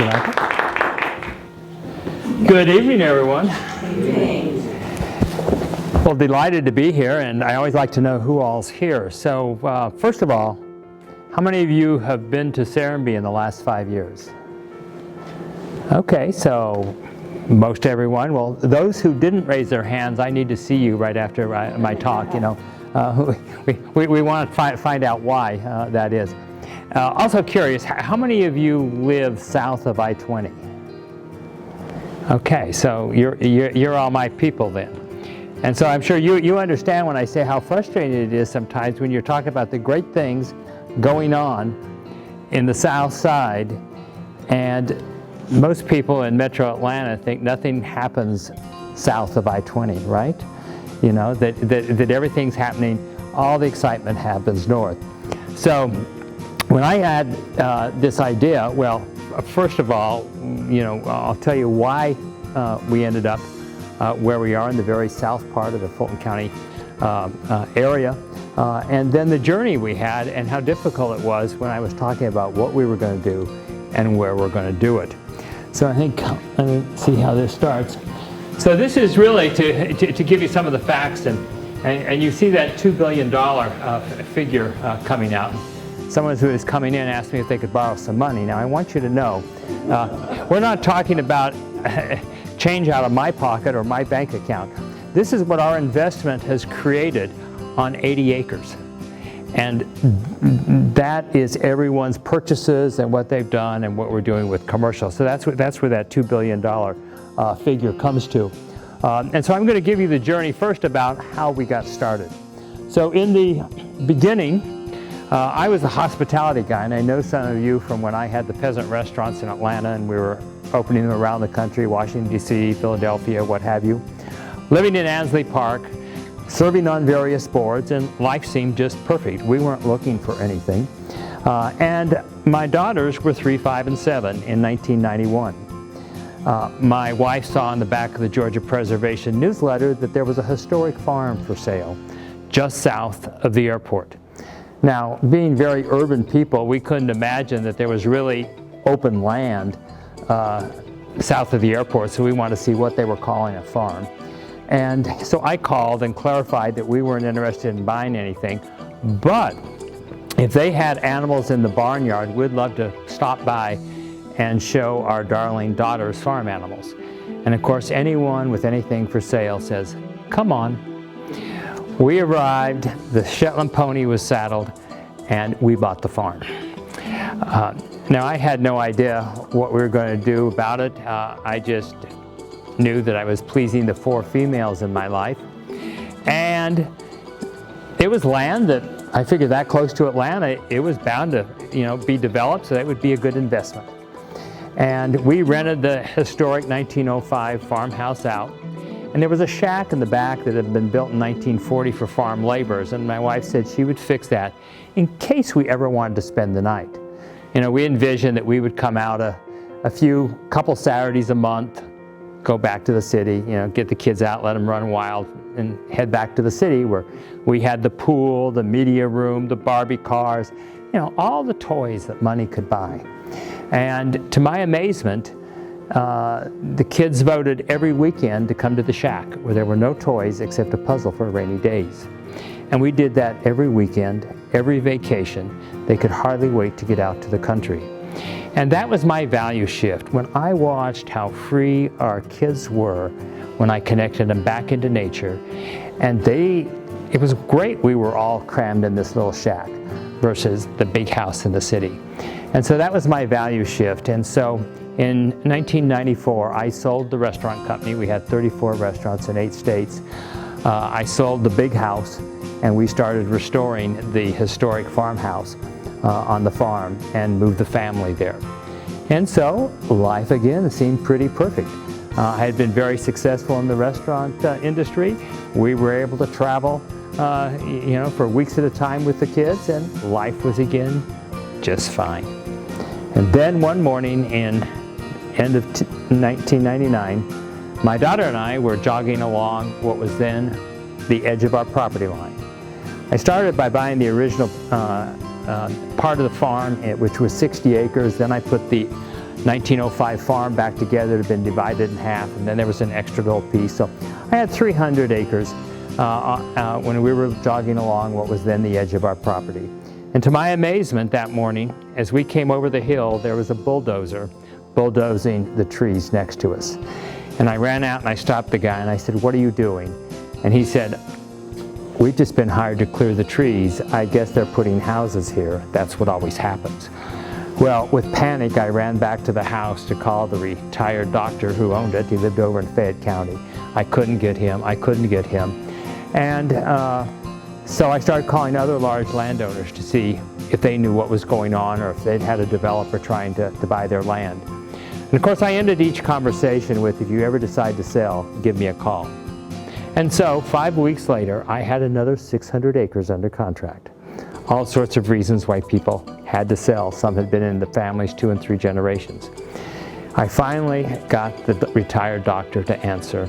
you, Michael. Good evening, everyone. Good evening. Well, delighted to be here, and I always like to know who all's here. So, first of all, how many of you have been to Serenbe in the last 5 years? Okay, so most everyone. Well, those who didn't raise their hands, I need to see you right after my talk. You know, we want to find out why that is. Also curious, how many of you live south of I-20? Okay, so you're all my people then. And so I'm sure you understand when I say how frustrating it is sometimes when you're talking about the great things going on in the south side, and most people in Metro Atlanta think nothing happens south of I-20, right? You know, that everything's happening, all the excitement happens north. So when I had this idea, well, first of all, you know, I'll tell you why we ended up where we are in the very south part of the Fulton County area, and then the journey we had and how difficult it was when I was talking about what we were going to do and where we're going to do it. So I think, let me see how this starts. So this is really to give you some of the facts, and you see that $2 billion figure coming out. Someone who is coming in asked me if they could borrow some money. Now I want you to know, we're not talking about change out of my pocket or my bank account. This is what our investment has created on 80 acres. And that is everyone's purchases and what they've done and what we're doing with commercial. So that's where that $2 billion figure comes to. And so I'm going to give you the journey first about how we got started. So in the beginning, I was a hospitality guy, and I know some of you from when I had the peasant restaurants in Atlanta and we were opening them around the country, Washington, D.C., Philadelphia, what have you. Living in Ansley Park, serving on various boards, and life seemed just perfect. We weren't looking for anything. And my daughters were 3, 5, and 7 in 1991. My wife saw on the back of the Georgia Preservation newsletter that there was a historic farm for sale just south of the airport. Now, being very urban people, we couldn't imagine that there was really open land south of the airport, so we wanted to see what they were calling a farm. And so I called and clarified that we weren't interested in buying anything, but if they had animals in the barnyard, we'd love to stop by and show our darling daughters farm animals. And of course, anyone with anything for sale says, come on. We arrived, the Shetland pony was saddled, and we bought the farm. Now, I had no idea what we were going to do about it. I just knew that I was pleasing the 4 females in my life. And it was land that I figured that close to Atlanta, it was bound to, you know, be developed, so that would be a good investment. And we rented the historic 1905 farmhouse out. And there was a shack in the back that had been built in 1940 for farm laborers, and my wife said she would fix that in case we ever wanted to spend the night. You know, we envisioned that we would come out a couple Saturdays a month, go back to the city, you know, get the kids out, let them run wild, and head back to the city where we had the pool, the media room, the Barbie cars, you know, all the toys that money could buy. And to my amazement, the kids voted every weekend to come to the shack where there were no toys except a puzzle for rainy days. And we did that every weekend, every vacation. They could hardly wait to get out to the country. And that was my value shift. When I watched how free our kids were when I connected them back into nature, and it was great we were all crammed in this little shack versus the big house in the city. And so that was my value shift. And so in 1994, I sold the restaurant company. We had 34 restaurants in 8 states. I sold the big house, and we started restoring the historic farmhouse on the farm and moved the family there. And so life again seemed pretty perfect. I had been very successful in the restaurant industry. We were able to travel you know, for weeks at a time with the kids, and life was again just fine. And then one morning in end of 1999, my daughter and I were jogging along what was then the edge of our property line. I started by buying the original part of the farm, which was 60 acres. Then I put the 1905 farm back together. It had been divided in half, and then there was an extra little piece. So I had 300 acres when we were jogging along what was then the edge of our property. And to my amazement that morning, as we came over the hill, there was a bulldozer bulldozing the trees next to us. And I ran out and I stopped the guy and I said, "What are you doing?" And he said, "We've just been hired to clear the trees. I guess they're putting houses here. That's what always happens." Well, with panic, I ran back to the house to call the retired doctor who owned it. He lived over in Fayette County. I couldn't get him. And so I started calling other large landowners to see if they knew what was going on or if they'd had a developer trying to buy their land. And of course, I ended each conversation with, "If you ever decide to sell, give me a call." And so 5 weeks later, I had another 600 acres under contract. All sorts of reasons why people had to sell. Some had been in the families 2 and 3 generations. I finally got the retired doctor to answer,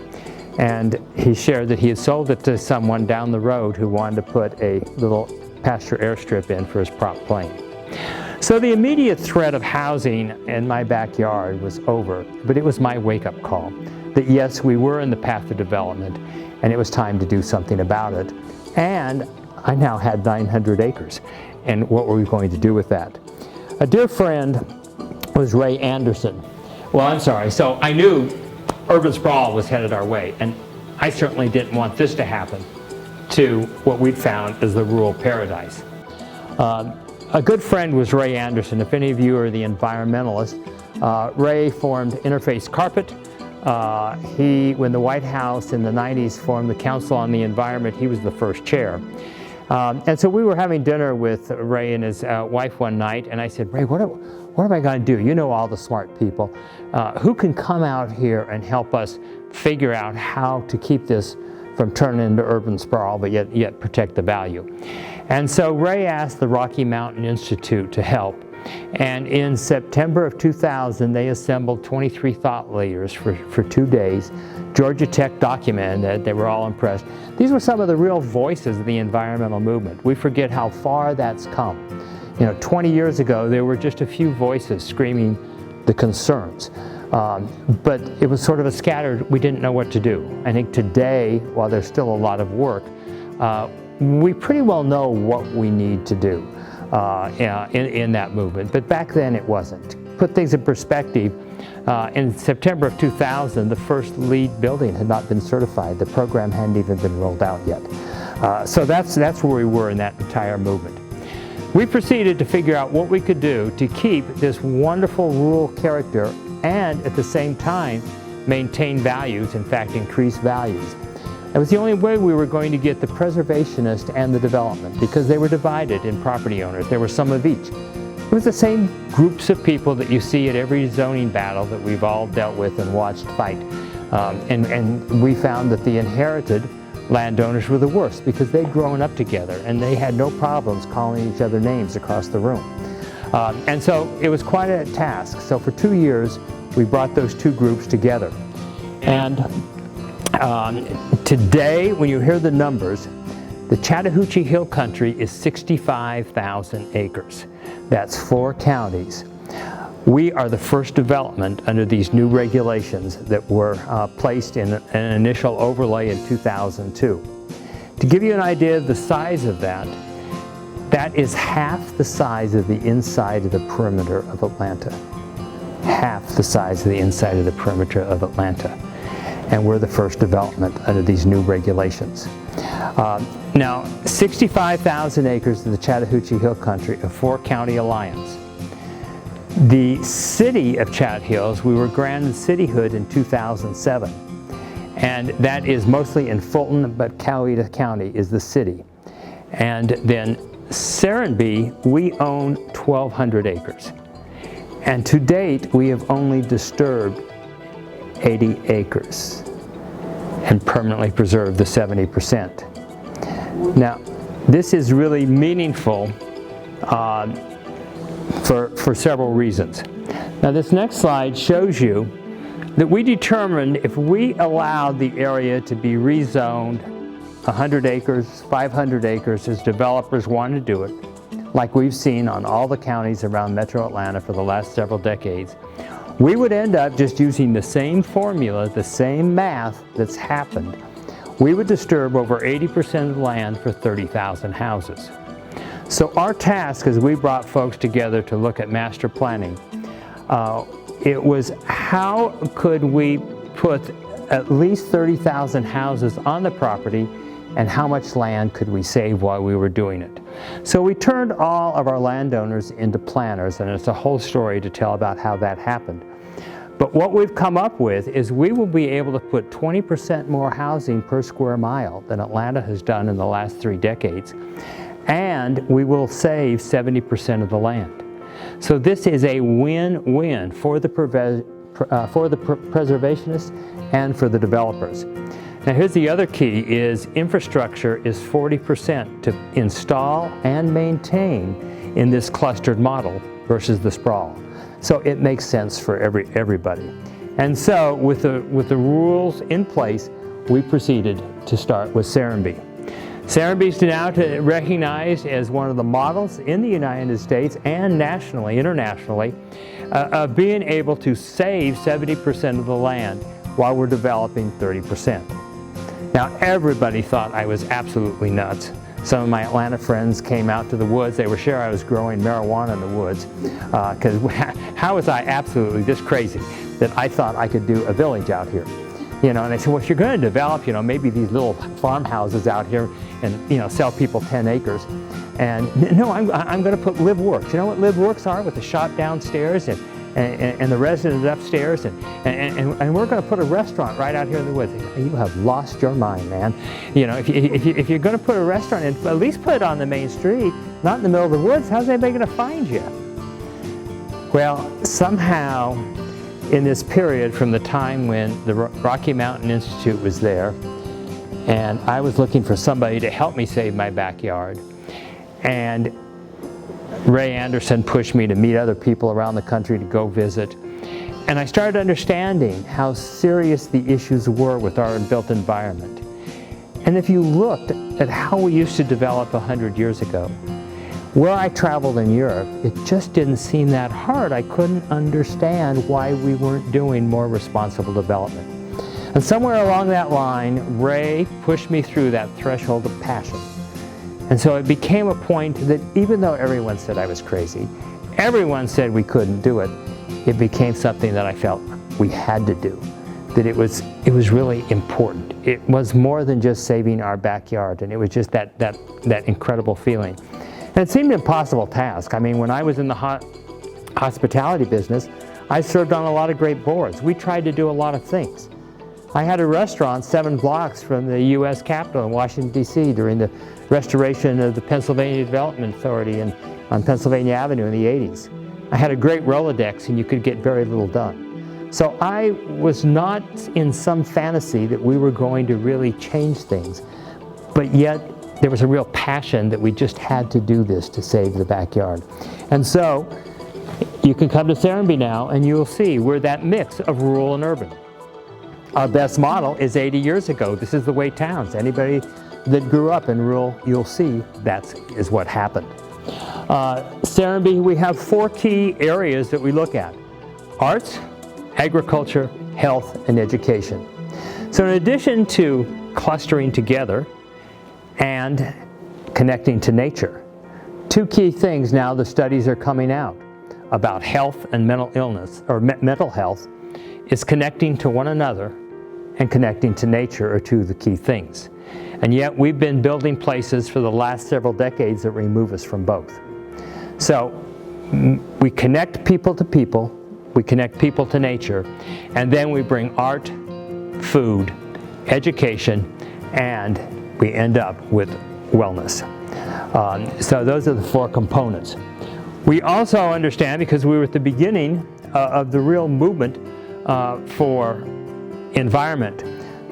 and he shared that he had sold it to someone down the road who wanted to put a little pasture airstrip in for his prop plane. So the immediate threat of housing in my backyard was over, but it was my wake-up call that yes, we were in the path of development, and it was time to do something about it. And I now had 900 acres, and what were we going to do with that? A dear friend was Ray Anderson. Well, I'm sorry, so I knew urban sprawl was headed our way, and I certainly didn't want this to happen to what we'd found as the rural paradise. A good friend was Ray Anderson. If any of you are the environmentalists, Ray formed Interface Carpet. When the White House in the 90s formed the Council on the Environment, he was the first chair. And so we were having dinner with Ray and his wife one night, and I said, "Ray, what am I going to do? You know all the smart people. Who can come out here and help us figure out how to keep this from turning into urban sprawl, but yet protect the value?" And so Ray asked the Rocky Mountain Institute to help. And in September of 2000, they assembled 23 thought leaders for 2 days. Georgia Tech documented that they were all impressed. These were some of the real voices of the environmental movement. We forget how far that's come. 20 years ago, there were just a few voices screaming the concerns. But it was sort of a scattered, we didn't know what to do. I think today, while there's still a lot of work, we pretty well know what we need to do in that movement. But back then it wasn't. Put things in perspective, in September of 2000, the first LEED building had not been certified. The program hadn't even been rolled out yet. So that's where we were in that entire movement. We proceeded to figure out what we could do to keep this wonderful rural character and at the same time maintain values, in fact increase values. It was the only way we were going to get the preservationist and the development, because they were divided in property owners. There were some of each. It was the same groups of people that you see at every zoning battle that we've all dealt with and watched fight. And we found that the inherited landowners were the worst because they'd grown up together and they had no problems calling each other names across the room. And so it was quite a task. So for 2 years, we brought those two groups together. And today, when you hear the numbers, the Chattahoochee Hill Country is 65,000 acres. That's 4 counties. We are the first development under these new regulations that were placed in an initial overlay in 2002. To give you an idea of the size of that, that is half the size of the inside of the perimeter of Atlanta. Half the size of the inside of the perimeter of Atlanta. And we're the first development under these new regulations. Now, 65,000 acres of the Chattahoochee Hill Country, a 4-county alliance. The city of Chat Hills, we were granted cityhood in 2007. And that is mostly in Fulton, but Coweta County is the city. And then Serenbe, we own 1,200 acres. And to date, we have only disturbed 80 acres and permanently preserved the 70%. Now, this is really meaningful for several reasons. Now, this next slide shows you that we determined if we allowed the area to be rezoned 100 acres, 500 acres, as developers want to do it, like we've seen on all the counties around Metro Atlanta for the last several decades, we would end up just using the same formula, the same math that's happened. We would disturb over 80% of the land for 30,000 houses. So our task, as we brought folks together to look at master planning, it was how could we put at least 30,000 houses on the property, and how much land could we save while we were doing it. So we turned all of our landowners into planners, and it's a whole story to tell about how that happened. But what we've come up with is we will be able to put 20% more housing per square mile than Atlanta has done in the last 3 decades, and we will save 70% of the land. So this is a win-win for the preservationists and for the developers. Now here's the other key, is infrastructure is 40% to install and maintain in this clustered model versus the sprawl. So it makes sense for everybody. And so with the rules in place, we proceeded to start with Serenbe. Serenbe is now recognized as one of the models in the United States and nationally, internationally, of being able to save 70% of the land while we're developing 30%. Now everybody thought I was absolutely nuts. Some of my Atlanta friends came out to the woods. They were sure I was growing marijuana in the woods, because how was I absolutely this crazy that I thought I could do a village out here? You know, and they said, well, if you're going to develop, you know, maybe these little farmhouses out here and, you know, sell people 10 acres. And no, I'm going to put live works. You know what live works are, with the shop downstairs and the residents upstairs, and we're going to put a restaurant right out here in the woods. You have lost your mind, man. You know, if you're going to put a restaurant in, at least put it on the main street, not in the middle of the woods. How's anybody going to find you? Well, somehow in this period from the time when the Rocky Mountain Institute was there, and I was looking for somebody to help me save my backyard, and Ray Anderson pushed me to meet other people around the country to go visit. And I started understanding how serious the issues were with our built environment. And if you looked at how we used to develop 100 years ago, where I traveled in Europe, it just didn't seem that hard. I couldn't understand why we weren't doing more responsible development. And somewhere along that line, Ray pushed me through that threshold of passion. And so it became a point that even though everyone said I was crazy, everyone said we couldn't do it, it became something that I felt we had to do, that it was really important. It was more than just saving our backyard, and it was just that incredible feeling. And it seemed an impossible task. I mean, when I was in the hospitality business, I served on a lot of great boards. We tried to do a lot of things. I had a restaurant 7 blocks from the U.S. Capitol in Washington, D.C. during the restoration of the Pennsylvania Development Authority on Pennsylvania Avenue in the 80s. I had a great Rolodex, and you could get very little done. So I was not in some fantasy that we were going to really change things, but yet there was a real passion that we just had to do this to save the backyard. And so you can come to Serenbe now, and you'll see we're that mix of rural and urban. Our best model is 80 years ago. This is the way towns, anybody that grew up in rural, you'll see that is what happened. Serenbe, we have 4 key areas that we look at: arts, agriculture, health, and education. So in addition to clustering together and connecting to nature, 2 key things now the studies are coming out about health and mental illness, or mental health, is connecting to one another and connecting to nature are 2 of the key things. And yet we've been building places for the last several decades that remove us from both. So we connect people to people, we connect people to nature, and then we bring art, food, education, and we end up with wellness. So those are the 4 components. We also understand, because we were at the beginning of the real movement for environment.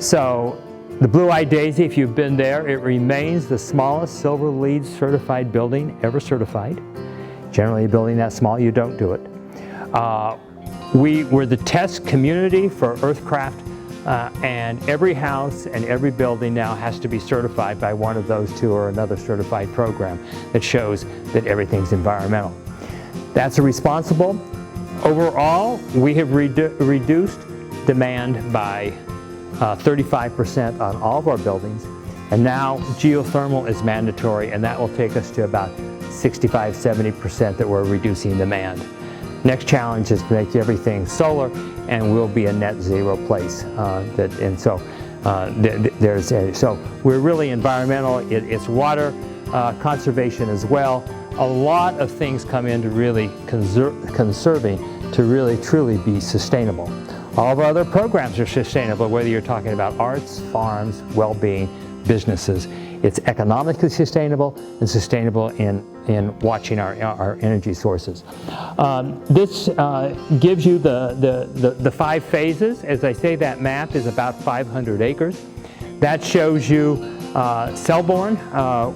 So the Blue-Eyed Daisy, if you've been there, it remains the smallest silver LEED certified building ever certified. Generally, a building that small, you don't do it. We were the test community for Earthcraft, and every house and every building now has to be certified by one of those 2 or another certified program that shows that everything's environmental. That's a responsible Overall, we have reduced demand by 35% on all of our buildings, and now geothermal is mandatory, and that will take us to about 65–70% that we're reducing demand. Next challenge is to make everything solar, and we'll be a net zero place. So we're really environmental. It's water conservation as well. A lot of things come into really conserving to really truly be sustainable. All of our other programs are sustainable, whether you're talking about arts, farms, well-being, businesses. It's economically sustainable and sustainable in watching our energy sources. This gives you the 5 phases. As I say, that map is about 500 acres. That shows you Selborne,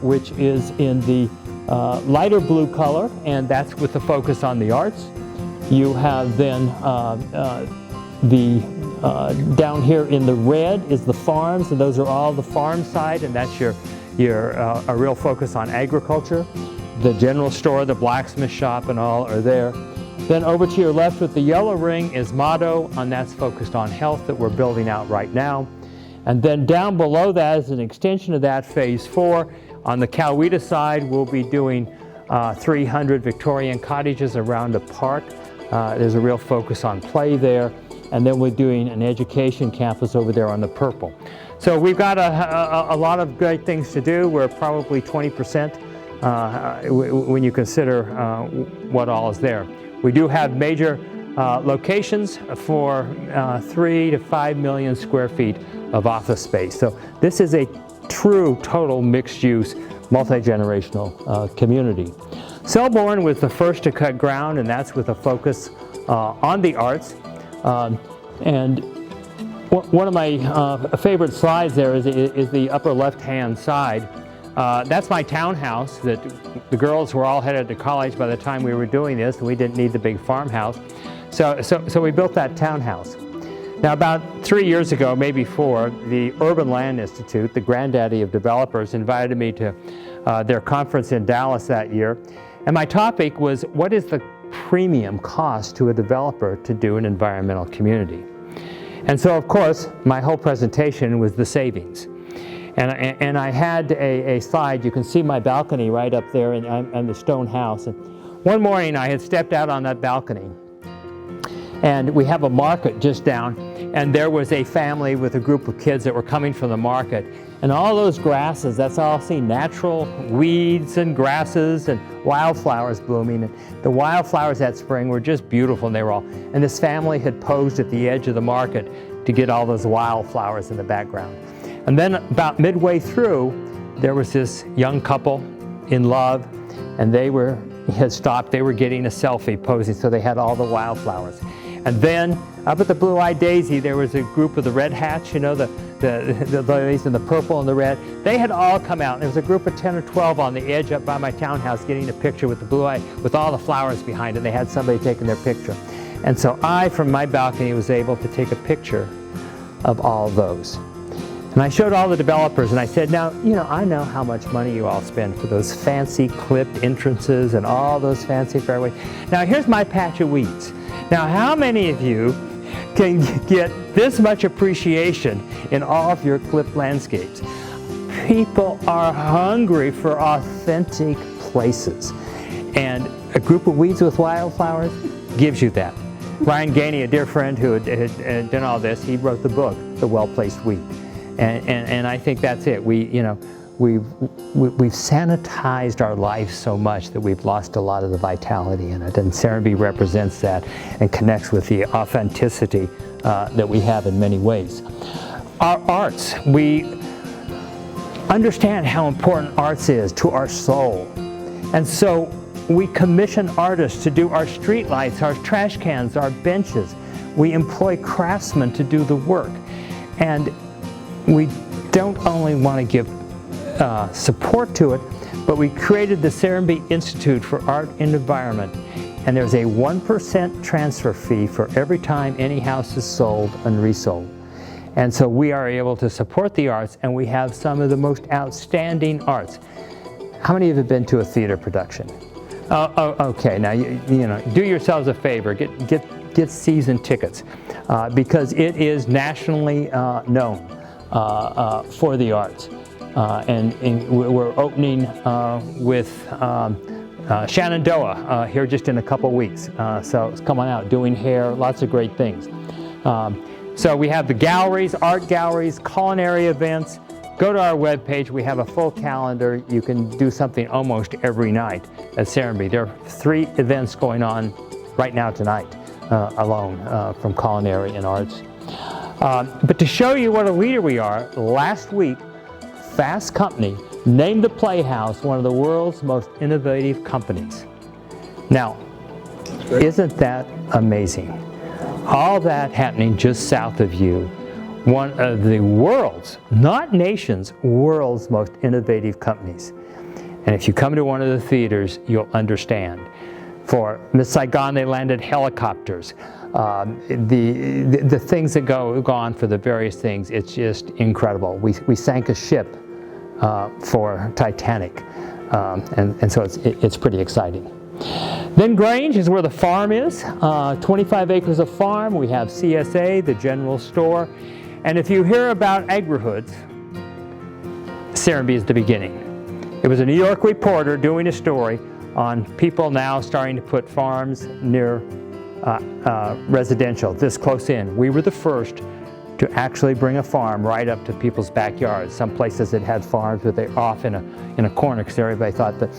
which is in the lighter blue color, and that's with the focus on the arts. You have then down here in the red is the farms, and those are all the farm side, and that's a real focus on agriculture. The general store, the blacksmith shop, and all are there. Then over to your left with the yellow ring is Motto, and that's focused on health that we're building out right now. And then down below that is an extension of that, phase 4. On the Coweta side, we'll be doing 300 Victorian cottages around a park. There's a real focus on play there. And then we're doing an education campus over there on the purple. So we've got a lot of great things to do. We're probably 20% when you consider what all is there. We do have major locations for 3 to 5 million square feet of office space. So this is a true, total mixed-use, multi-generational community. Selborne was the first to cut ground, and that's with a focus on the arts. And one of my favorite slides there is the upper left-hand side. That's my townhouse that the girls were all headed to college by the time we were doing this, and we didn't need the big farmhouse. So we built that townhouse. Now, about 3 years ago, maybe 4, the Urban Land Institute, the granddaddy of developers, invited me to their conference in Dallas that year. And my topic was, what is the premium cost to a developer to do an environmental community? And so, of course, my whole presentation was the savings. And I had a slide. You can see my balcony right up there and the stone house. And one morning, I had stepped out on that balcony, and we have a market just down, and there was a family with a group of kids that were coming from the market. And all those grasses, that's all seen, natural weeds and grasses and wildflowers blooming. And the wildflowers that spring were just beautiful, and this family had posed at the edge of the market to get all those wildflowers in the background. And then about midway through, there was this young couple in love, and they had stopped. They were getting a selfie posing, so they had all the wildflowers. And then up at the Blue-Eyed Daisy, there was a group of the Red Hats, you know, the ladies in the purple and the red. They had all come out, and there was a group of 10 or 12 on the edge up by my townhouse getting a picture with the blue-eye, with all the flowers behind it. They had somebody taking their picture. And so I, from my balcony, was able to take a picture of all those. And I showed all the developers, and I said, now, you know, I know how much money you all spend for those fancy clipped entrances and all those fancy fairways. Now, here's my patch of weeds. Now, how many of you can get this much appreciation in all of your clipped landscapes? People are hungry for authentic places. And a group of weeds with wildflowers gives you that. Ryan Gainey, a dear friend who had done all this, he wrote the book, The Well-Placed Weed. And I think that's it. We've sanitized our life so much that we've lost a lot of the vitality in it. And Serenbe represents that and connects with the authenticity that we have in many ways. Our arts, we understand how important arts is to our soul. And so we commission artists to do our street lights, our trash cans, our benches. We employ craftsmen to do the work. And we don't only want to give support to it, but we created the Serenbe Institute for Art and Environment, and there's a 1% transfer fee for every time any house is sold and resold. And so we are able to support the arts, and we have some of the most outstanding arts. How many of you have been to a theater production? Okay. Now you know, do yourselves a favor. Get season tickets because it is nationally known for the arts, and we're opening with Shenandoah here just in a couple weeks. So come on out, doing hair, lots of great things. So we have the galleries, art galleries, culinary events. Go to our webpage. We have a full calendar. You can do something almost every night at Serenbe. There are 3 events going on right now tonight alone from culinary and arts. But to show you what a leader we are, last week, Fast Company named the Playhouse one of the world's most innovative companies. Now, isn't that amazing? All that happening just south of you. One of the world's, not nations, world's most innovative companies. And if you come to one of the theaters, you'll understand. For Miss Saigon, they landed helicopters. The things that go on for the various things, it's just incredible. We sank a ship for Titanic, and so it's pretty exciting. Then Grange is where the farm is, 25 acres of farm. We have CSA, the general store. And if you hear about agri-hoods, Serenbe is the beginning. It was a New York reporter doing a story on people now starting to put farms near residential, this close in. We were the first to actually bring a farm right up to people's backyards. Some places that had farms, but they're off in a corner because everybody thought that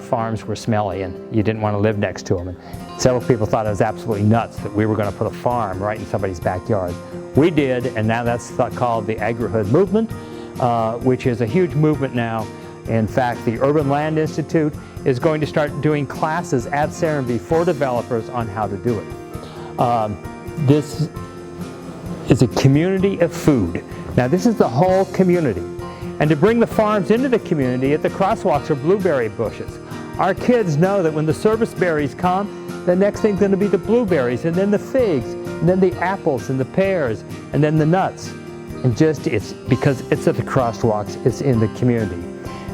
farms were smelly and you didn't want to live next to them. And several people thought it was absolutely nuts that we were going to put a farm right in somebody's backyard. We did, and now that's called the agri-hood movement, which is a huge movement now. In fact, the Urban Land Institute is going to start doing classes at Serenbe for developers on how to do it. This is a community of food. Now this is the whole community. And to bring the farms into the community, at the crosswalks are blueberry bushes. Our kids know that when the service berries come, the next thing's going to be the blueberries, and then the figs, and then the apples and the pears, and then the nuts. And just, it's because it's at the crosswalks, it's in the community.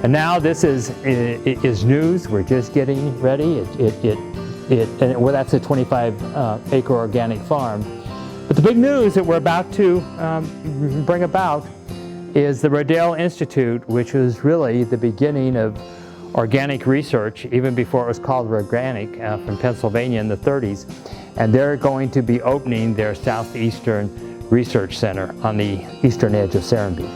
And now this is news. We're just getting ready. Well, that's a 25-acre organic farm. But the big news that we're about to bring about is the Rodale Institute, which was really the beginning of organic research, even before it was called organic, from Pennsylvania in the 30s. And they're going to be opening their Southeastern Research Center on the eastern edge of Serenbe.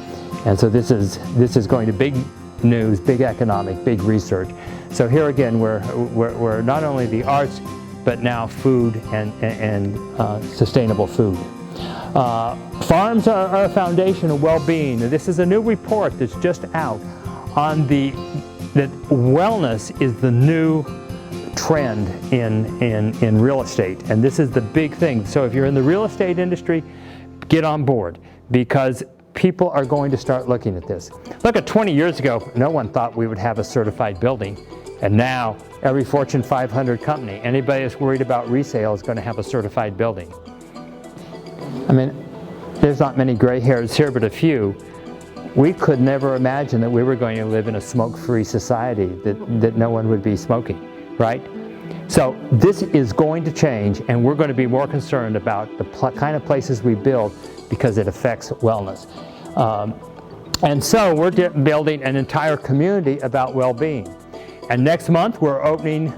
And so this is going to big news, big economic, big research. So here again, we're not only the arts, but now food and sustainable food. Farms are a foundation of well-being. This is a new report that's just out on that wellness is the new trend in real estate, and this is the big thing. So if you're in the real estate industry, get on board, because people are going to start looking at this. Look, at 20 years ago, no one thought we would have a certified building, and now every Fortune 500 company, anybody that's worried about resale is going to have a certified building. I mean, there's not many gray hairs here, but a few. We could never imagine that we were going to live in a smoke-free society, that no one would be smoking, right? So this is going to change, and we're going to be more concerned about the kind of places we build, because it affects wellness. And so we're building an entire community about well-being. And next month we're opening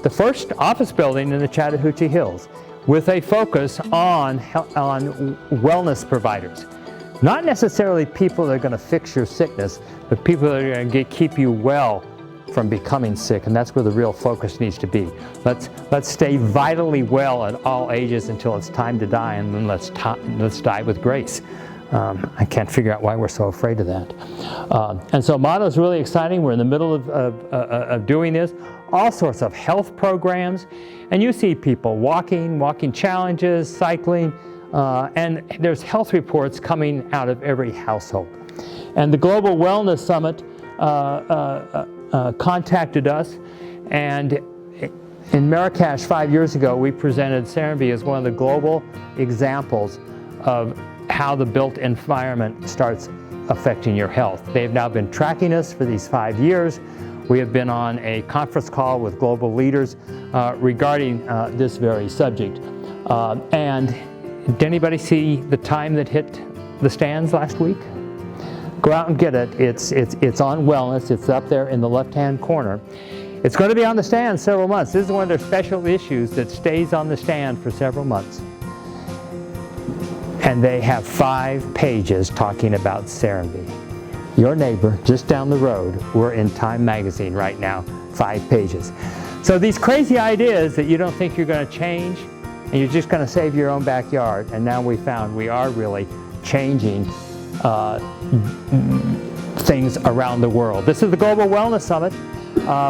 the first office building in the Chattahoochee Hills with a focus on wellness providers. Not necessarily people that are going to fix your sickness, but people that are going to keep you well from becoming sick, and that's where the real focus needs to be. Let's stay vitally well at all ages until it's time to die, and then let's die with grace. I can't figure out why we're so afraid of that. And so Motto is really exciting. We're in the middle of doing this. All sorts of health programs, and you see people walking challenges, cycling, and there's health reports coming out of every household. And the Global Wellness Summit contacted us, and in Marrakesh 5 years ago, we presented Serenbe as one of the global examples of how the built environment starts affecting your health. They've now been tracking us for these 5 years. we have been on a conference call with global leaders regarding this very subject. And did anybody see the time that hit the stands last week? Go out and get it. It's on wellness. It's up there in the left-hand corner. It's going to be on the stand several months. This is one of their special issues that stays on the stand for several months. And they have 5 pages talking about Serenbe. Your neighbor, just down the road, we're in Time magazine right now, 5 pages. So these crazy ideas that you don't think you're going to change, and you're just going to save your own backyard, and now we found we are really changing things around the world. This is the Global Wellness Summit.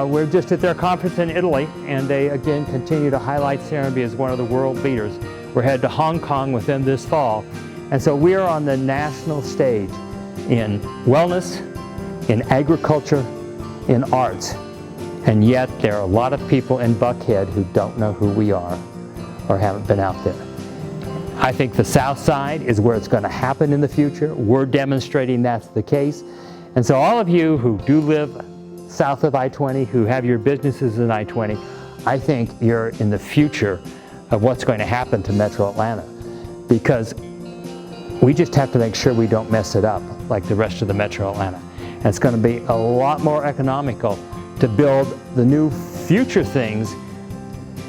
We're just at their conference in Italy, and they again continue to highlight Serenbe as one of the world leaders. We're headed to Hong Kong with them this fall, and so we are on the national stage in wellness, in agriculture, in arts, and yet there are a lot of people in Buckhead who don't know who we are or haven't been out there. I think the South Side is where it's going to happen in the future. We're demonstrating that's the case. And so all of you who do live south of I-20, who have your businesses in I-20, I think you're in the future of what's going to happen to Metro Atlanta, because we just have to make sure we don't mess it up like the rest of the Metro Atlanta. And it's going to be a lot more economical to build the new future things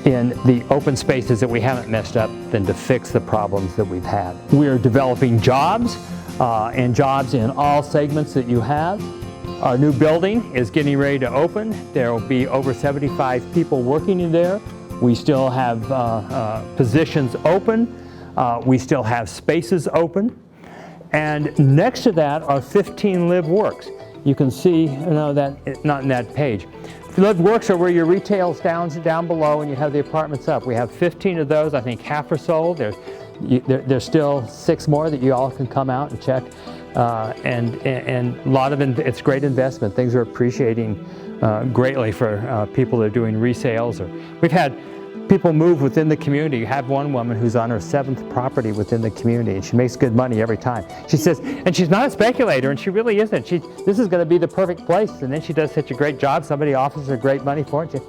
in the open spaces that we haven't messed up than to fix the problems that we've had. We're developing jobs, and jobs in all segments that you have. Our new building is getting ready to open. There will be over 75 people working in there. We still have positions open. We still have spaces open. And next to that are 15 Live Works. You can see, that not in that page. Live Works are where your retail's down below and you have the apartments up. We have 15 of those. I think half are sold. There's still 6 more that you all can come out and check. And a lot of it's great investment. Things are appreciating greatly for people that are doing resales. We've had people move within the community. You have one woman who's on her 7th property within the community, and she makes good money every time. She says, and she's not a speculator, and she really isn't. This is going to be the perfect place, and then she does such a great job. Somebody offers her great money for it.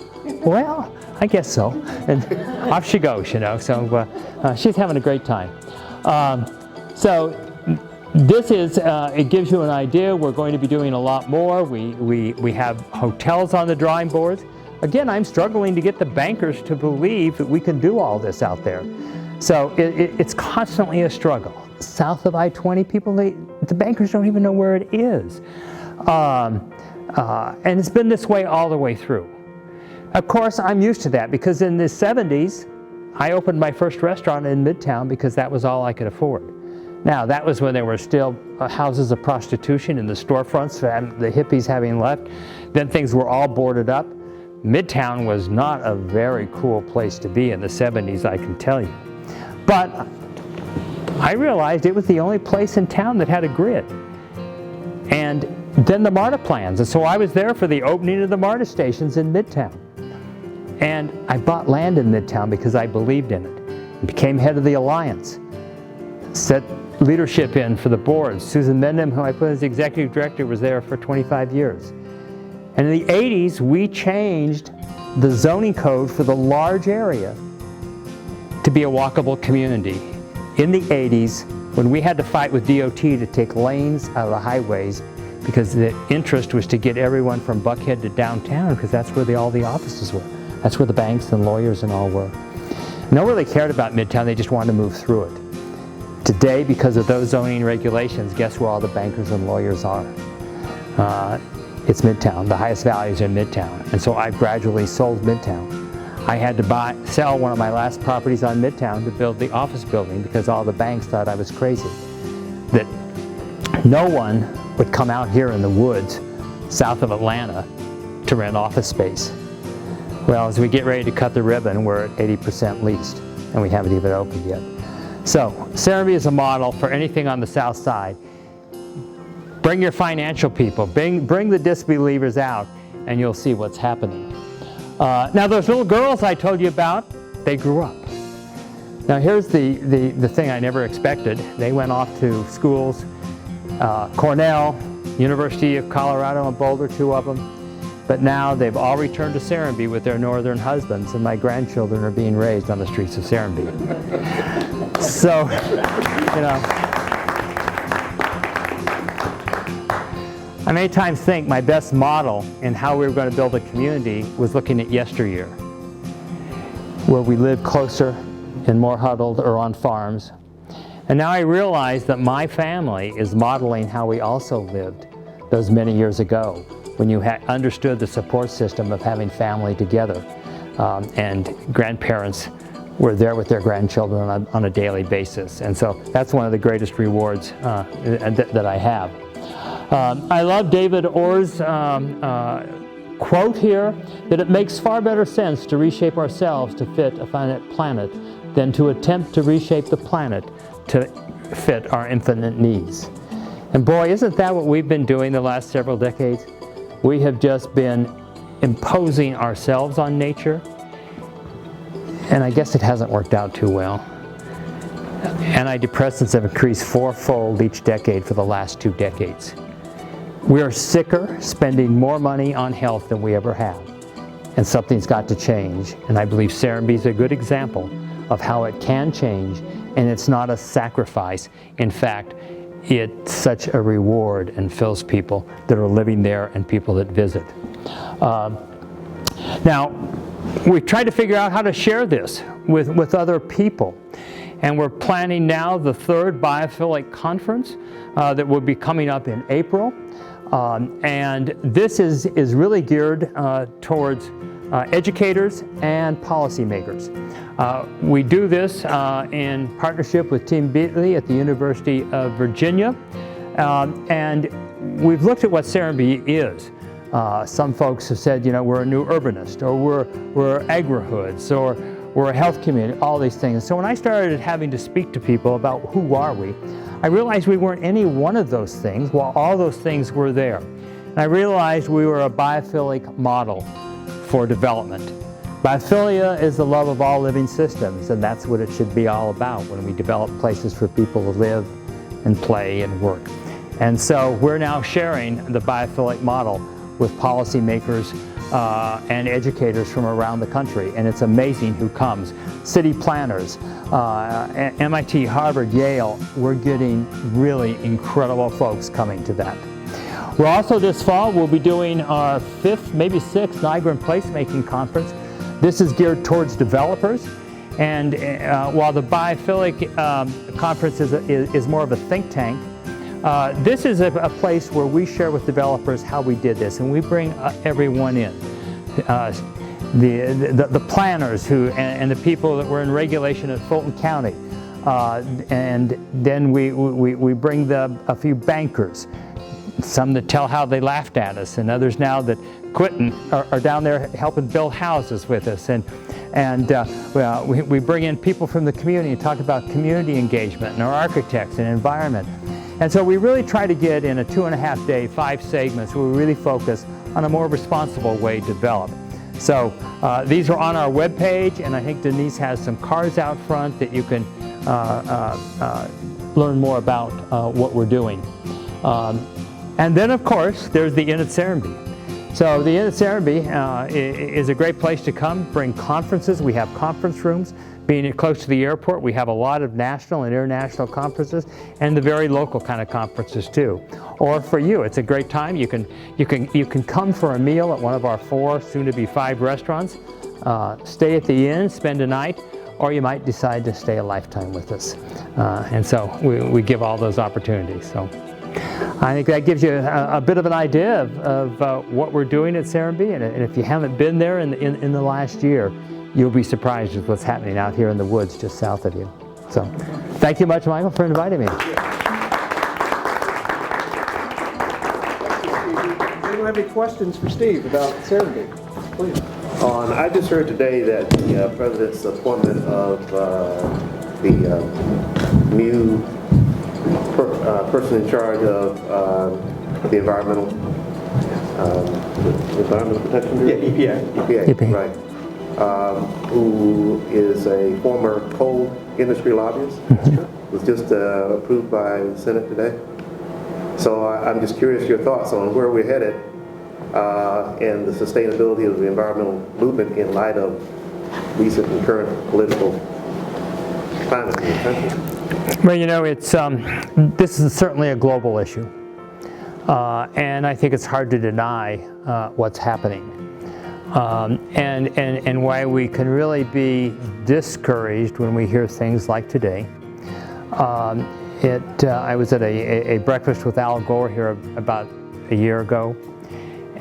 Well, I guess so. And off she goes, So she's having a great time. So this is, it gives you an idea. We're going to be doing a lot more. We have hotels on the drawing boards. Again, I'm struggling to get the bankers to believe that we can do all this out there. So it's constantly a struggle. South of I-20, people, the bankers don't even know where it is. And it's been this way all the way through. Of course, I'm used to that because in the 70s, I opened my first restaurant in Midtown because that was all I could afford. Now, that was when there were still houses of prostitution in the storefronts, and the hippies having left. Then things were all boarded up. Midtown was not a very cool place to be in the 70s, I can tell you. But I realized it was the only place in town that had a grid. And then the MARTA plans. And so I was there for the opening of the MARTA stations in Midtown. And I bought land in Midtown because I believed in it. I became head of the alliance. Set leadership in for the board. Susan Mendham, who I put as the executive director, was there for 25 years. And in the 80s, we changed the zoning code for the large area to be a walkable community. In the 80s, when we had to fight with DOT to take lanes out of the highways because the interest was to get everyone from Buckhead to downtown because that's where all the offices were. That's where the banks and lawyers and all were. No one really cared about Midtown, they just wanted to move through it. Today, because of those zoning regulations, guess where all the bankers and lawyers are? It's Midtown. The highest values are in Midtown. And so I've gradually sold Midtown. I had to sell one of my last properties on Midtown to build the office building because all the banks thought I was crazy. That no one would come out here in the woods south of Atlanta to rent office space. Well, as we get ready to cut the ribbon, we're at 80% leased, and we haven't even opened yet. So, Serenbe is a model for anything on the south side. Bring your financial people, bring the disbelievers out, and you'll see what's happening. Now, those little girls I told you about, they grew up. Now, here's the thing I never expected. They went off to schools, Cornell, University of Colorado in Boulder, 2 of them. But now they've all returned to Serenbe with their northern husbands, and my grandchildren are being raised on the streets of Serenbe. So, you know, I many times think my best model in how we were going to build a community was looking at yesteryear, where we lived closer and more huddled or on farms. And now I realize that my family is modeling how we also lived those many years ago, when you understood the support system of having family together, and grandparents were there with their grandchildren on a daily basis. And so that's one of the greatest rewards that I have. I love David Orr's quote here, that it makes far better sense to reshape ourselves to fit a finite planet than to attempt to reshape the planet to fit our infinite needs. And boy, isn't that what we've been doing the last several decades? We have just been imposing ourselves on nature, and I guess it hasn't worked out too well. Antidepressants have increased fourfold each decade for the last 2 decades. We are sicker, spending more money on health than we ever have, and something's got to change. And I believe Serenbe is a good example of how it can change, and it's not a sacrifice. In fact, it's such a reward and fills people that are living there and people that visit. Now, we tried to figure out how to share this with other people. And we're planning now the 3rd Biophilic Conference that will be coming up in April. And this is really geared towards educators and policymakers. We do this in partnership with Team Beatley at the University of Virginia. And we've looked at what Serenbe is. Some folks have said, you know, we're a new urbanist, or we're agri-hoods, or we're a health community, all these things. So when I started having to speak to people about who are we, I realized we weren't any one of those things, while all those things were there. And I realized we were a biophilic model for development. Biophilia is the love of all living systems, and that's what it should be all about when we develop places for people to live and play and work. And so we're now sharing the biophilic model with policymakers and educators from around the country, and it's amazing who comes. City planners, MIT, Harvard, Yale, we're getting really incredible folks coming to that. We're also this fall, we'll be doing our 5th, maybe 6th Nygren Placemaking Conference. This is geared towards developers, and while the Biophilic Conference is more of a think tank, this is a place where we share with developers how we did this, and we bring everyone in. The planners and the people that were in regulation at Fulton County, and then we bring a few bankers, some that tell how they laughed at us, and others now that quit and are down there helping build houses with us, and we bring in people from the community and talk about community engagement and our architects and environment. And so we really try to get in a 2.5 day, 5 segments where we really focus on a more responsible way to develop. So these are on our webpage, and I think Denise has some cards out front that you can learn more about what we're doing. And then, of course, there's the Inn at Serenbe. So the Inn at Serenbe is a great place to come, bring conferences. We have conference rooms. Being close to the airport, we have a lot of national and international conferences, and the very local kind of conferences too. Or for you, it's a great time. You can come for a meal at one of our 4, soon to be 5 restaurants, stay at the inn, spend a night, or you might decide to stay a lifetime with us. And so we give all those opportunities. So I think that gives you a bit of an idea of what we're doing at Serenbe, and if you haven't been there in the last year, you'll be surprised with what's happening out here in the woods just south of you. So, thank you much, Michael, for inviting me. Do you have any questions for Steve about Serenbe? Please. I just heard today that the President's appointment of the new person in charge of the environmental protection group? Yeah, EPA, right. Who is a former coal industry lobbyist. Was just approved by the Senate today. So I'm just curious your thoughts on where we're headed and the sustainability of the environmental movement in light of recent and current political climate in the country? Well, you know, it's this is certainly a global issue, and I think it's hard to deny what's happening, and why we can really be discouraged when we hear things like today. I was at a breakfast with Al Gore here about a year ago,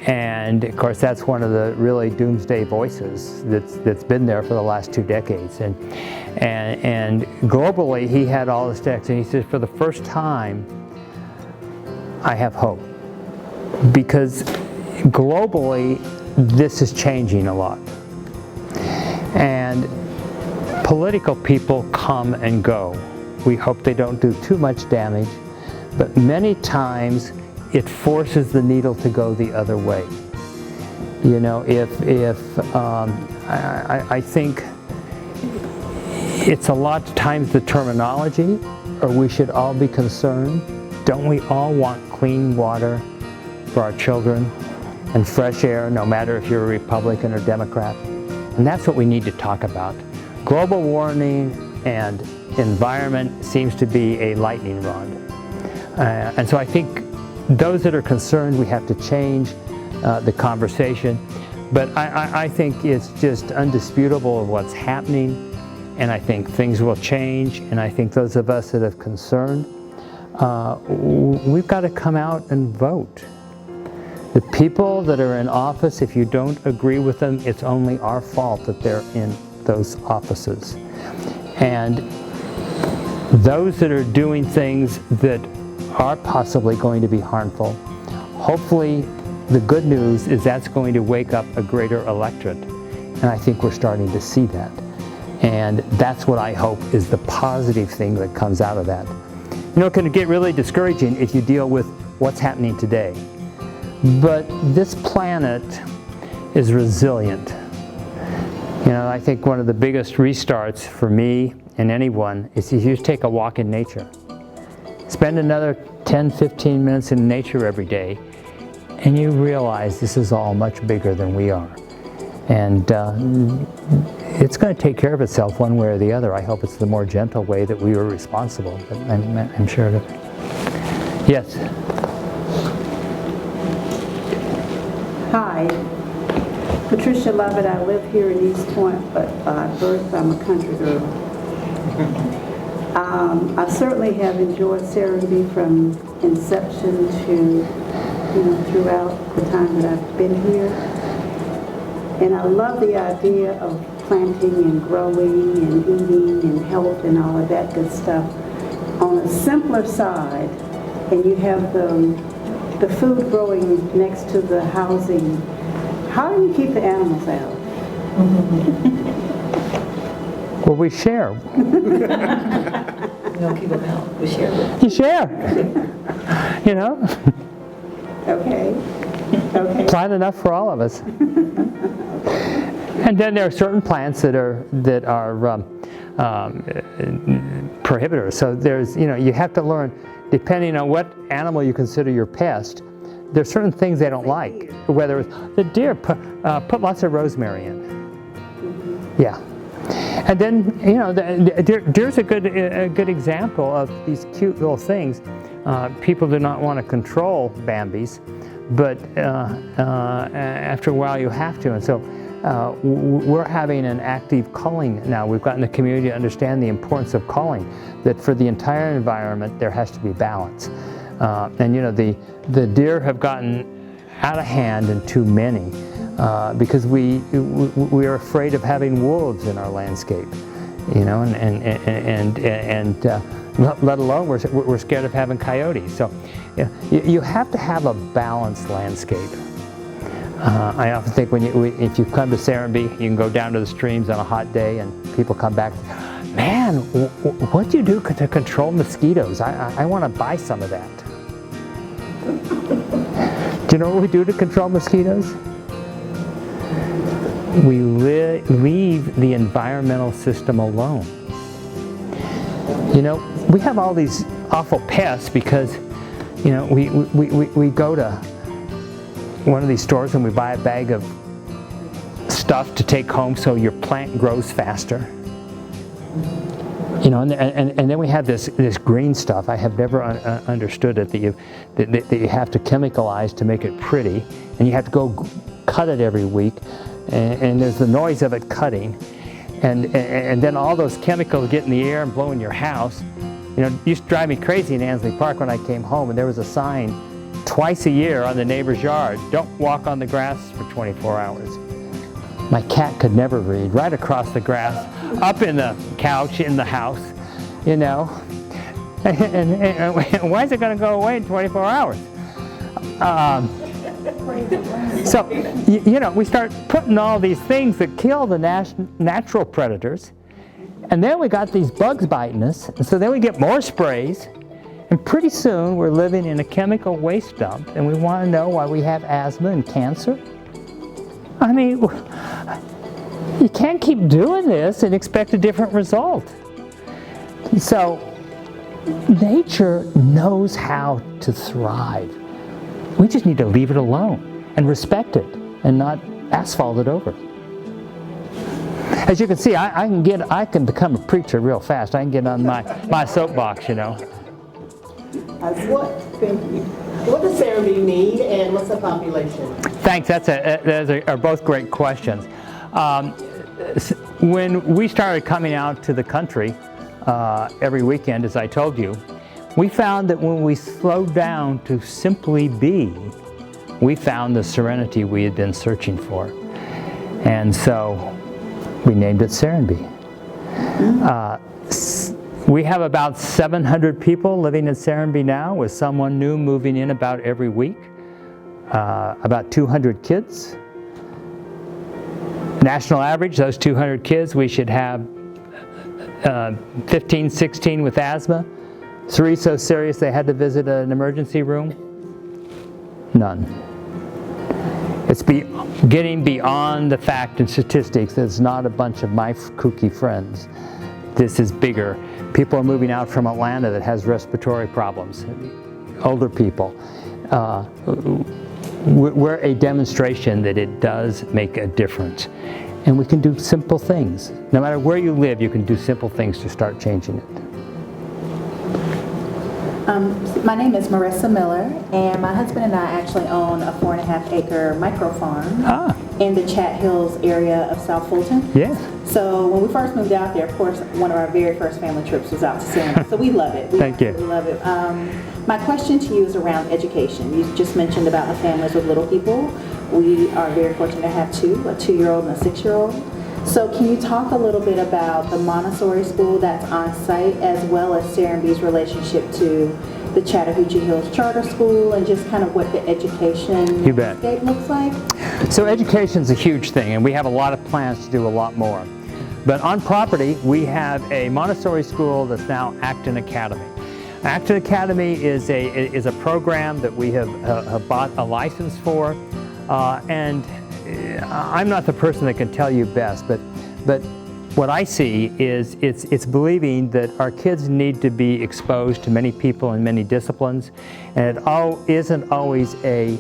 and of course that's one of the really doomsday voices that's been there for the last 2 decades. And globally, he had all this text, and he says, for the first time, I have hope, because globally this is changing a lot, and political people come and go. We hope they don't do too much damage, but many times it forces the needle to go the other way. You know, I think it's a lot of times the terminology, or we should all be concerned. Don't we all want clean water for our children and fresh air, no matter if you're a Republican or Democrat? And that's what we need to talk about. Global warming and environment seems to be a lightning rod. And so I think those that are concerned, we have to change the conversation. But I think it's just undisputable of what's happening, and I think things will change, and I think those of us that have concerned, we've got to come out and vote. The people that are in office, if you don't agree with them, it's only our fault that they're in those offices. And those that are doing things that are possibly going to be harmful, hopefully the good news is that's going to wake up a greater electorate. And I think we're starting to see that. And that's what I hope is the positive thing that comes out of that. You know, it can get really discouraging if you deal with what's happening today. But this planet is resilient. You know, I think one of the biggest restarts for me and anyone is if you just take a walk in nature. Spend another 10, 15 minutes in nature every day, and you realize this is all much bigger than we are. And it's going to take care of itself one way or the other. I hope it's the more gentle way that we were responsible, but I'm sure that. Yes? Hi, Patricia Lovett. I live here in East Point, but by birth I'm a country girl. I certainly have enjoyed Serenbe from inception to, throughout the time that I've been here. And I love the idea of planting and growing and eating and health and all of that good stuff. On a simpler side, and you have the food growing next to the housing, how do you keep the animals out? Well, we share. We don't keep them out. We share them. You share. You know? Okay. Okay. Plant enough for all of us. And then there are certain plants that are prohibitors. So there's, you have to learn, depending on what animal you consider your pest, there's certain things they don't like. Whether it's the deer, put lots of rosemary in. Yeah. And then, deer's a good example of these cute little things. People do not want to control Bambis, but after a while you have to. And so we're having an active culling now. We've gotten the community to understand the importance of culling, that for the entire environment there has to be balance. And the deer have gotten out of hand and too many. Because we are afraid of having wolves in our landscape, and let alone we're scared of having coyotes. So you have to have a balanced landscape. I often think if you come to Serenbe, you can go down to the streams on a hot day, and people come back, man, what do you do to control mosquitoes? I want to buy some of that. Do you know what we do to control mosquitoes? We leave the environmental system alone. We have all these awful pests because, we go to one of these stores and we buy a bag of stuff to take home so your plant grows faster. You know, and then we have this green stuff. I have never understood it, that you have to chemicalize to make it pretty, and you have to go cut it every week, and there's the noise of it cutting, and then all those chemicals get in the air and blow in your house. You know, it used to drive me crazy in Ansley Park when I came home, and there was a sign twice a year on the neighbor's yard, "Don't walk on the grass for 24 hours." My cat could never read, right across the grass, up in the couch in the house, you know. And why is it going to go away in 24 hours? So, you know, we start putting all these things that kill the natural predators, and then we got these bugs biting us, and so then we get more sprays, and pretty soon we're living in a chemical waste dump, and we want to know why we have asthma and cancer? I mean, you can't keep doing this and expect a different result. So, nature knows how to thrive. We just need to leave it alone and respect it and not asphalt it over. As you can see, I can become a preacher real fast. I can get on my soapbox, you know. What does Serenbe need, and what's the population? Thanks. Those are both great questions. When we started coming out to the country every weekend, as I told you, we found that when we slowed down to simply be, we found the serenity we had been searching for. And so we named it Serenbe. We have about 700 people living in Serenbe now, with someone new moving in about every week. About 200 kids. National average, those 200 kids, we should have 15, 16 with asthma. 3 so serious they had to visit an emergency room. None. It's getting beyond the fact and statistics that it's not a bunch of my kooky friends. This is bigger. People are moving out from Atlanta that has respiratory problems. Older people. We're a demonstration that it does make a difference. And we can do simple things. No matter where you live, you can do simple things to start changing it. My name is Marissa Miller, and my husband and I actually own a 4.5-acre micro farm in the Chat Hills area of South Fulton. Yes. So when we first moved out there, of course, one of our very first family trips was out to Serenbe. So we love it. Thank you. We love it. My question to you is around education. You just mentioned about the families with little people. We are very fortunate to have 2, a 2-year-old and a 6-year-old. So can you talk a little bit about the Montessori school that's on site, as well as Serenbe's relationship to the Chattahoochee Hills Charter School, and just kind of what the education landscape looks like? So education's a huge thing, and we have a lot of plans to do a lot more. But on property, we have a Montessori school that's now Acton Academy. Acton Academy is a program that we have bought a license for, and I'm not the person that can tell you best, but what I see is it's believing that our kids need to be exposed to many people in many disciplines, and it isn't always a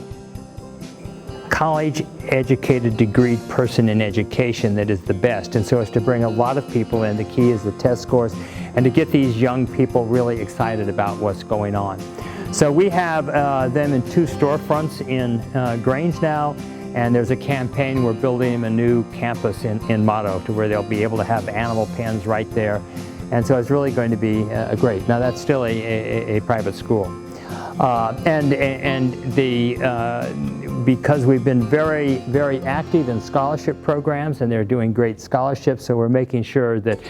college-educated, degreed person in education that is the best. And so it's to bring a lot of people in. The key is the test scores, and to get these young people really excited about what's going on. So we have them in 2 storefronts in Grange now, and there's a campaign. We're building them a new campus in Motto, to where they'll be able to have animal pens right there. And so it's really going to be great. Now that's still a private school. Because we've been very, very active in scholarship programs, and they're doing great scholarships, so we're making sure that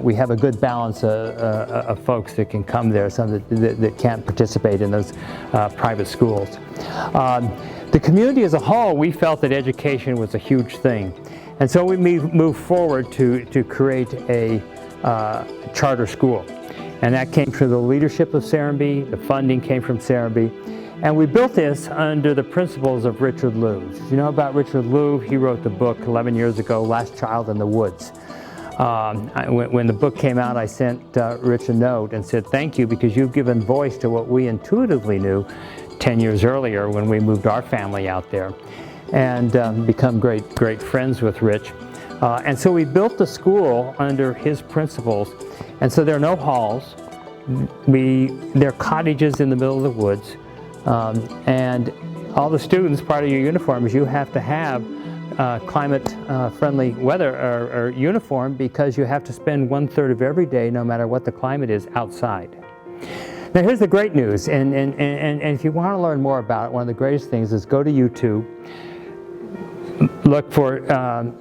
we have a good balance of folks that can come there, some that can't participate in those private schools. The community as a whole, we felt that education was a huge thing, and so we moved forward to create a charter school. And that came from the leadership of Serenbe, the funding came from Serenbe, and we built this under the principles of Richard Louv. You know about Richard Louv? He wrote the book 11 years ago, Last Child in the Woods. When the book came out, I sent Rich a note and said, thank you, because you've given voice to what we intuitively knew, 10 years earlier when we moved our family out there, and become great friends with Rich. And so we built the school under his principles, and so there are no halls. There are cottages in the middle of the woods, and all the students, part of your uniform is you have to have climate-friendly weather or uniform, because you have to spend 1/3 of every day, no matter what the climate is, outside. Now here's the great news, and if you want to learn more about it, one of the greatest things is go to YouTube, look for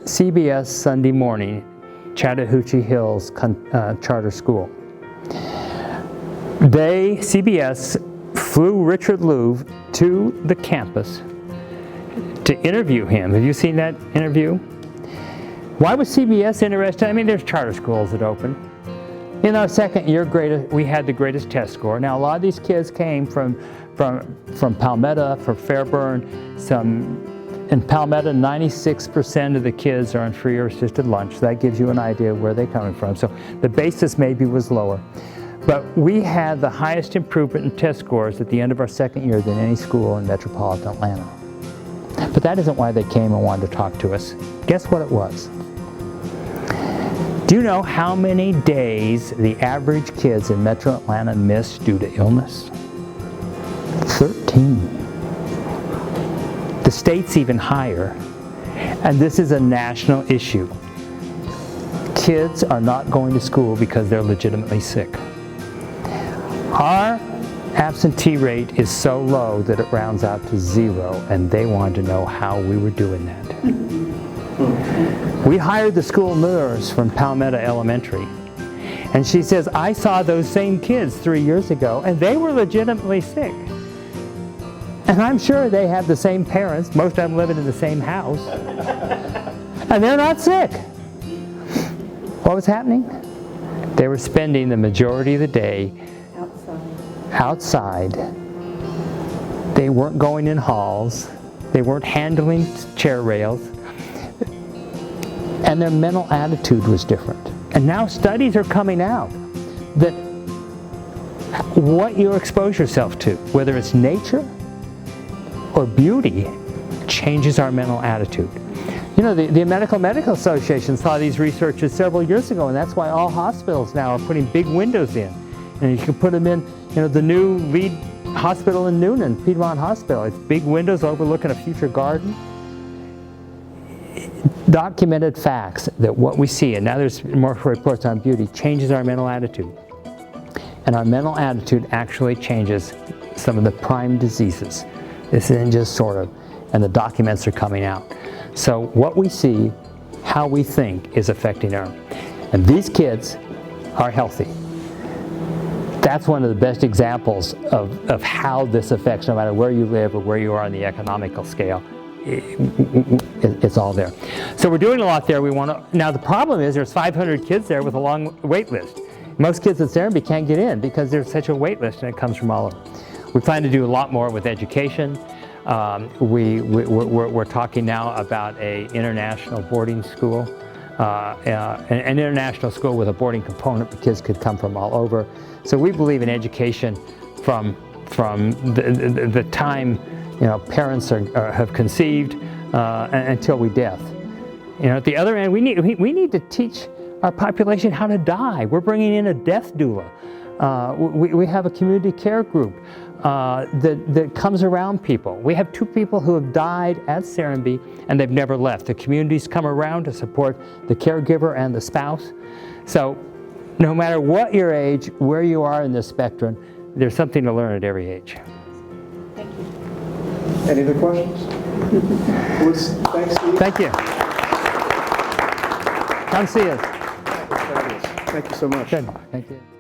CBS Sunday Morning, Chattahoochee Hills Charter School. CBS flew Richard Louv to the campus to interview him. Have you seen that interview? Why was CBS interested? I mean, there's charter schools that open. In our second year, we had the greatest test score. Now, a lot of these kids came from Palmetto, from Fairburn. In Palmetto, 96% of the kids are on free or assisted lunch. So that gives you an idea of where they're coming from. So the basis maybe was lower. But we had the highest improvement in test scores at the end of our second year than any school in metropolitan Atlanta. But that isn't why they came and wanted to talk to us. Guess what it was? Do you know how many days the average kids in Metro Atlanta miss due to illness? 13. The state's even higher. And this is a national issue. Kids are not going to school because they're legitimately sick. Our absentee rate is so low that it rounds out to 0, and they wanted to know how we were doing that. We hired the school nurse from Palmetto Elementary, and she says, I saw those same kids 3 years ago, and they were legitimately sick. And I'm sure they have the same parents, most of them living in the same house, and they're not sick. What was happening? They were spending the majority of the day outside. They weren't going in halls. They weren't handling chair rails. And their mental attitude was different. And now studies are coming out that what you expose yourself to, whether it's nature or beauty, changes our mental attitude. You know, the Medical Association saw these researches several years ago, and that's why all hospitals now are putting big windows in. And you can put them in, you know, the new lead hospital in Noonan, Piedmont Hospital. It's big windows overlooking a future garden. Documented facts that what we see, and now there's more reports on beauty, changes our mental attitude. And our mental attitude actually changes some of the prime diseases. This isn't just sort of, and the documents are coming out. So what we see, how we think, is affecting our, and these kids are healthy. That's one of the best examples of how this affects, no matter where you live or where you are on the economical scale. It's all there. So we're doing a lot there. Now the problem is there's 500 kids there with a long wait list. Most kids at Serenbe can't get in because there's such a wait list, and it comes from all over. We plan to do a lot more with education. We're talking now about an international boarding school, an international school with a boarding component. The kids could come from all over. So we believe in education from the time, you know, parents have conceived until we death. You know, at the other end, we need to teach our population how to die. We're bringing in a death doula. We have a community care group that comes around people. We have 2 people who have died at Serenbe and they've never left. The communities come around to support the caregiver and the spouse. So no matter what your age, where you are in this spectrum, there's something to learn at every age. Thank you. Any other questions? Thanks, Steve. Thank you. Come see us. Thank you so much. Good. Thank you.